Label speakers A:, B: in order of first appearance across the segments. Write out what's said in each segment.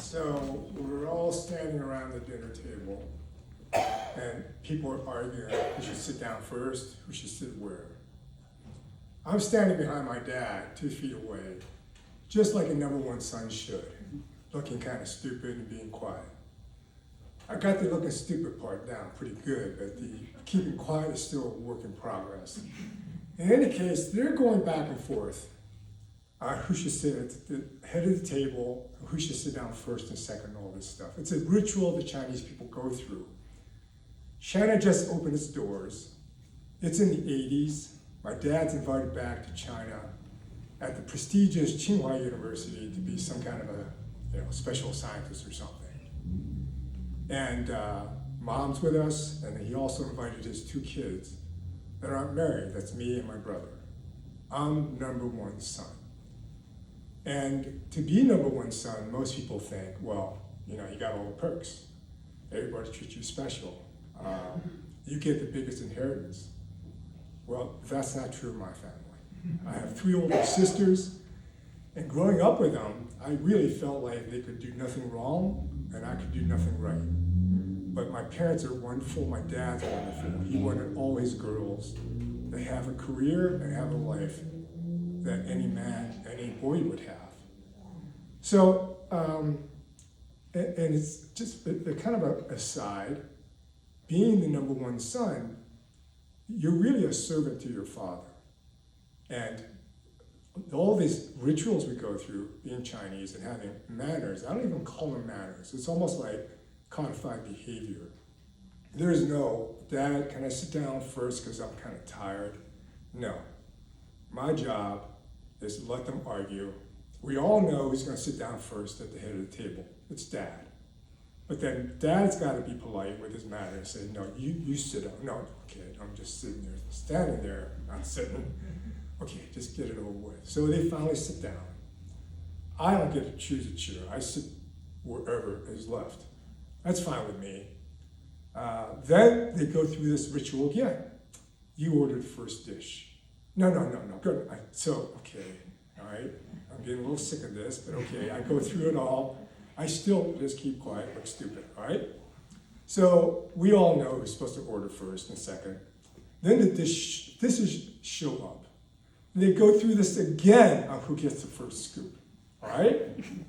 A: So we're all standing around the dinner table, and people are arguing who should sit down first, who should sit where. I'm standing behind my dad, 2 feet away, just like a number one son should, looking kind of stupid and being quiet. I got the looking stupid part down pretty good, but the keeping quiet is still a work in progress. In any case, they're going back and forth. Who should sit at the head of the table, who should sit down first and second, all this stuff. It's a ritual the Chinese people go through. China just opened its doors. It's in the 80s. My dad's invited back to China at the prestigious Tsinghua University to be some kind of a special scientist or something. And mom's with us, and he also invited his 2 kids that aren't married. That's me and my brother. I'm number one son. And to be number one son, most people think, well, you got all the perks. Everybody treats you special. You get the biggest inheritance. Well, that's not true in my family. I have 3 older sisters, and growing up with them, I really felt like they could do nothing wrong, and I could do nothing right. But my parents are wonderful, my dad's wonderful. He wanted all his girls to have a career and have a life that any man, any boy would have. So, and it's just a kind of a aside, being the number one son, you're really a servant to your father. And all these rituals we go through, being Chinese and having manners, I don't even call them manners. It's almost like codified behavior. There's no, Dad, can I sit down first because I'm kind of tired? No. My job is to let them argue. We all know who's going to sit down first at the head of the table. It's Dad. But then Dad's got to be polite with his manner and say, no, you sit down. No, okay, I'm just sitting there, standing there, not sitting. Okay, just get it over with. So they finally sit down. I don't get to choose a chair. I sit wherever is left. That's fine with me. Then they go through this ritual again. You ordered the first dish. No, good. Okay, all right. I'm getting a little sick of this, but okay, I go through it all. I still just keep quiet, look stupid, all right? So we all know who's supposed to order first and second. Then the dishes show up. And they go through this again on who gets the first scoop, all right?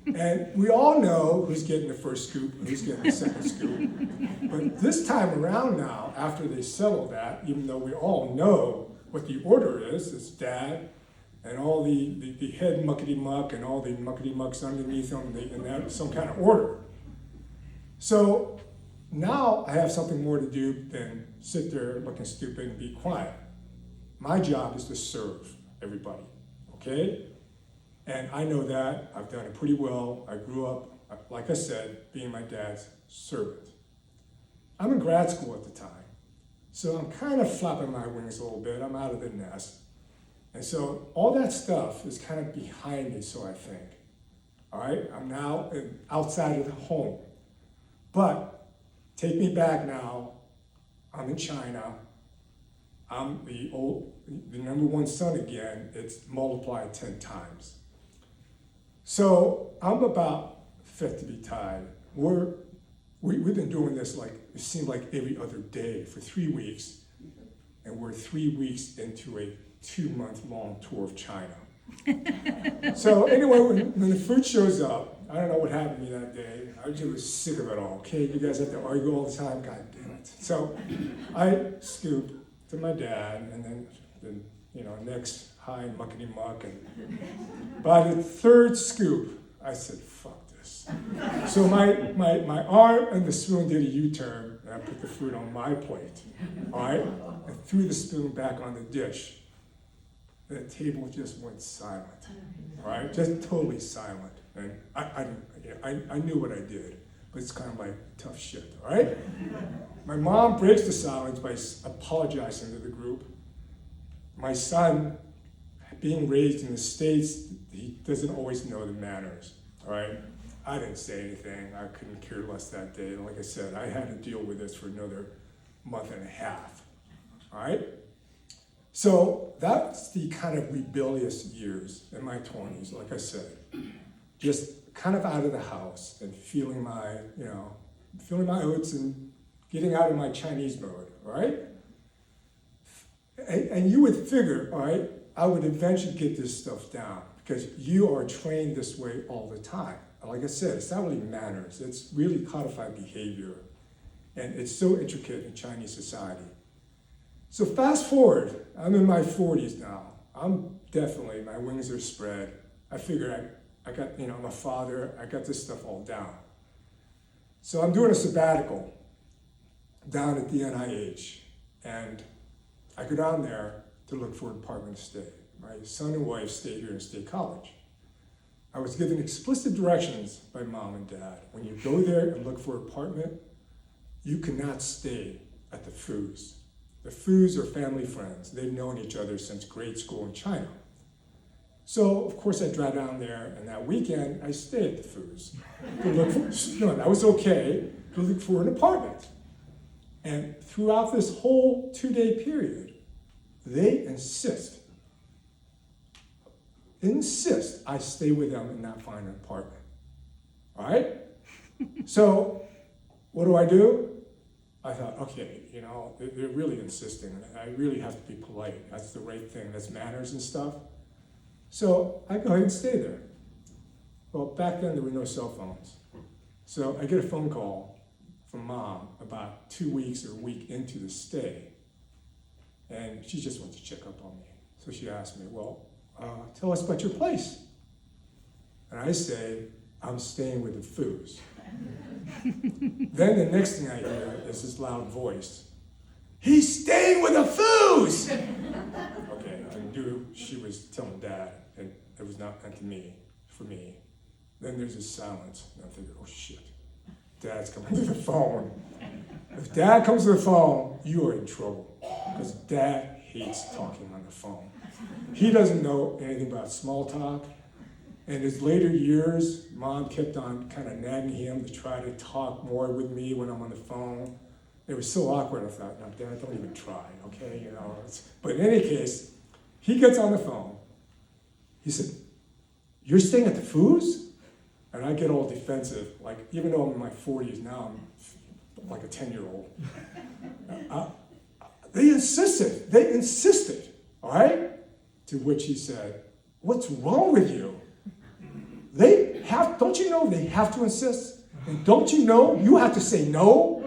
A: And we all know who's getting the first scoop and who's getting the second scoop. But this time around now, after they settle that, even though we all know what the order is, it's Dad, and all the head muckety-muck and all the muckety-mucks underneath them, and they have some kind of order. So now I have something more to do than sit there looking stupid and be quiet. My job is to serve everybody, okay? And I know that. I've done it pretty well. I grew up, like I said, being my dad's servant. I'm in grad school at the time, so I'm kind of flapping my wings a little bit. I'm out of the nest. And so all that stuff is kind of behind me, so I think. All right, I'm now outside of the home. But take me back now. I'm in China. I'm the number one son again. It's multiplied 10 times. So I'm about fit to be tied. We've been doing this like, it seemed like every other day for 3 weeks. And we're 3 weeks into a 2-month-long tour of China. So anyway, when the food shows up, I don't know what happened to me that day. I just was sick of it all. Okay, you guys have to argue all the time. God damn it. So I scooped to my dad, and then next, hi, muckety muck. And by the 3rd scoop, I said, fuck this. So my arm and the spoon did a U-turn, and I put the food on my plate. All right, and threw the spoon back on the dish. The table just went silent, all right? Just totally silent. And I knew what I did, but it's kind of like tough shit, all right? My mom breaks the silence by apologizing to the group. My son, being raised in the States, he doesn't always know the manners, all right? I didn't say anything. I couldn't care less that day. Like I said, I had to deal with this for another month and a half, all right? So that's the kind of rebellious years in my 20s, like I said. Just kind of out of the house and feeling my oats and getting out of my Chinese mode, all right? And you would figure, all right, I would eventually get this stuff down because you are trained this way all the time. Like I said, it's not really manners, it's really codified behavior. And it's so intricate in Chinese society. So fast forward, I'm in my 40s now. My wings are spread. I figure I got, I'm a father, I got this stuff all down. So I'm doing a sabbatical down at the NIH. And I go down there to look for an apartment to stay. My son and wife stayed here in State College. I was given explicit directions by mom and dad. When you go there and look for an apartment, you cannot stay at the Fus. The Fus are family friends. They've known each other since grade school in China. So, of course, I drive down there, and that weekend, I stay at the Fus. That was okay, to look for an apartment. And throughout this whole 2-day period, they insist I stay with them and not find an apartment. All right? So, what do? I thought, okay, they're really insisting. I really have to be polite. That's the right thing. That's manners and stuff. So I go ahead and stay there. Well, back then there were no cell phones. So I get a phone call from mom about 2 weeks or a week into the stay. And she just wants to check up on me. So she asked me, well, tell us about your place. And I say, I'm staying with the Fus. Then the next thing I hear is this loud voice. He's staying with the Fus! Okay, I knew she was telling dad, and it was not meant for me. Then there's this silence, and I'm thinking, oh shit, dad's coming to the phone. If dad comes to the phone, you are in trouble, because dad hates talking on the phone. He doesn't know anything about small talk. In his later years, mom kept on kind of nagging him to try to talk more with me when I'm on the phone. It was so awkward. I thought, no, Dad, don't even try, okay? But in any case, he gets on the phone. He said, you're staying at the Fus? And I get all defensive. Like, even though I'm in my 40s now, I'm like a 10-year-old. They insisted, all right? To which he said, what's wrong with you? Don't you know they have to insist? And don't you know you have to say no?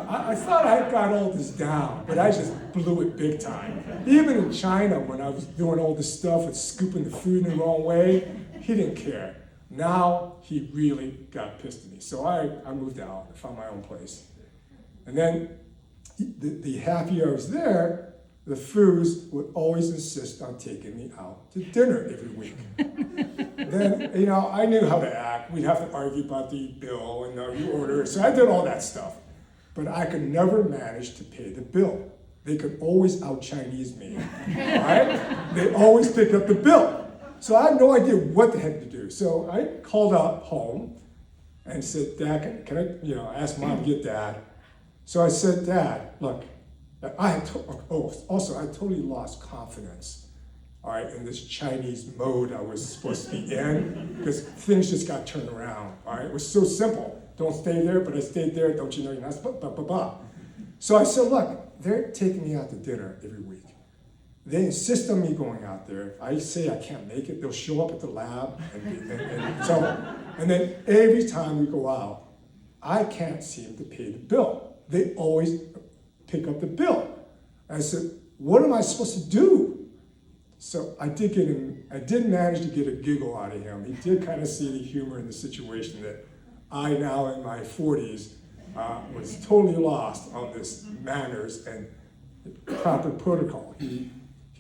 A: I thought I got all this down, but I just blew it big time. Even in China, when I was doing all this stuff with scooping the food in the wrong way, he didn't care. Now he really got pissed at me. So I moved out, I found my own place. And then the half year I was there, the Fus would always insist on taking me out to dinner every week. Then, I knew how to act. We'd have to argue about the bill and the order. So I did all that stuff. But I could never manage to pay the bill. They could always out-Chinese me, all right? They always pick up the bill. So I had no idea what the heck to do. So I called out home and said, Dad, can I, ask Mom to get Dad. So I said, Dad, look, I totally lost confidence, all right, in this Chinese mode I was supposed to be in, because things just got turned around, all right? It was so simple. Don't stay there, but I stayed there. Don't you know you're not supposed to, So I said, look, they're taking me out to dinner every week. They insist on me going out there. If I say I can't make it, they'll show up at the lab. And then every time we go out, I can't seem to pay the bill. They always pick up the bill. I said, what am I supposed to do? So I did manage to get a giggle out of him. He did kind of see the humor in the situation that I, now in my 40s, was totally lost on this manners and proper protocol. He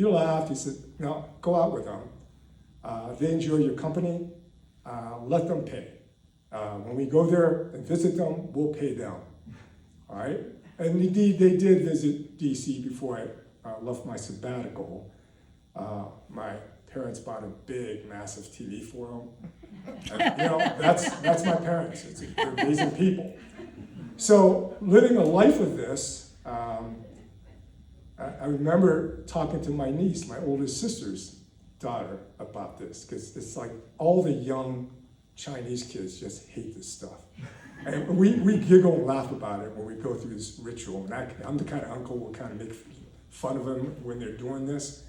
A: laughed, he said, no, go out with them. They enjoy your company, let them pay. When we go there and visit them, we'll pay them, all right? And indeed, they did visit DC before I left my sabbatical. My parents bought a big, massive TV for them. And, that's my parents. They're amazing people. So living a life of this, I remember talking to my niece, my oldest sister's daughter, about this, because it's like all the young Chinese kids just hate this stuff. And we giggle and laugh about it when we go through this ritual. And I'm the kind of uncle who will kind of make fun of them when they're doing this.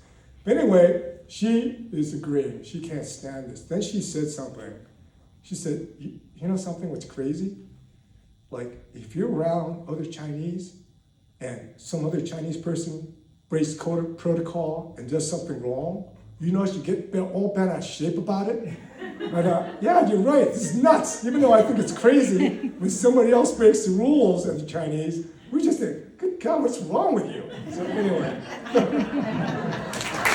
A: But anyway, she is agreeing. She can't stand this. Then she said something. She said, you know something what's crazy? Like, if you're around other Chinese and some other Chinese person breaks protocol and does something wrong, you notice you get all bent out of shape about it? I thought, yeah, you're right, this is nuts. Even though I think it's crazy, when somebody else breaks the rules of the Chinese, we just think, good God, what's wrong with you? So anyway.